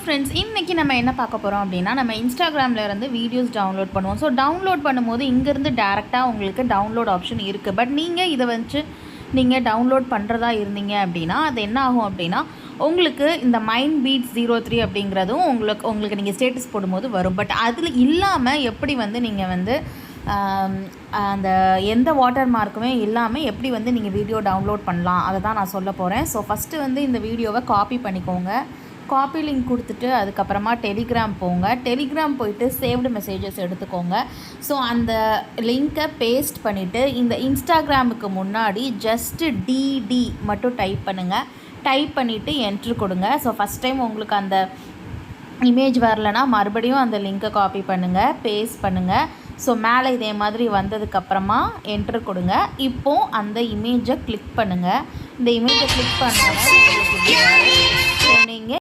Friends, இன்றைக்கி நம்ம என்ன பார்க்க போகிறோம் அப்படின்னா, நம்ம இன்ஸ்டாகிராமில் இருந்து வீடியோஸ் டவுன்லோட் பண்ணுவோம். ஸோ டவுன்லோட் பண்ணும்போது இங்கேருந்து டேரெக்டாக உங்களுக்கு டவுன்லோட் ஆப்ஷன் இருக்குது. பட் நீங்கள் இதை வச்சு நீங்கள் டவுன்லோட் பண்ணுறதா இருந்தீங்க அப்படின்னா அது என்ன ஆகும் அப்படின்னா, உங்களுக்கு இந்த MindBeats03 அப்படிங்கிறதும் உங்களுக்கு நீங்கள் ஸ்டேட்டஸ் போடும்போது வரும். பட் அதில் இல்லாமல் எப்படி வந்து நீங்கள் வந்து அந்த எந்த வாட்டர் மார்க்குமே இல்லாமல் எப்படி வந்து நீங்கள் வீடியோ டவுன்லோட் பண்ணலாம் அதை தான் நான் சொல்ல போகிறேன். ஸோ ஃபஸ்ட்டு வந்து இந்த வீடியோவை காப்பி பண்ணிக்கோங்க. காப்பி லிங்க் கொடுத்துட்டு அதுக்கப்புறமா டெலிகிராம் போங்க. டெலிகிராம் போயிட்டு சேவ்டு மெசேஜஸ் எடுத்துக்கோங்க. ஸோ அந்த லிங்க்கை பேஸ்ட் பண்ணிவிட்டு இந்த இன்ஸ்டாகிராமுக்கு முன்னாடி ஜஸ்ட்டு டிடி மட்டும் டைப் பண்ணுங்கள். டைப் பண்ணிவிட்டு என்ட்ரு கொடுங்க. ஸோ ஃபஸ்ட் டைம் உங்களுக்கு அந்த இமேஜ் வரலனா மறுபடியும் அந்த லிங்க்கை காப்பி பண்ணுங்கள், பேஸ்ட் பண்ணுங்கள். ஸோ மேலே இதே மாதிரி வந்ததுக்கப்புறமா என்ட்ரு கொடுங்க. இப்போது அந்த இமேஜை கிளிக் பண்ணுங்கள். இந்த இமேஜை கிளிக் பண்ணுங்கள். ஸோ நீங்கள்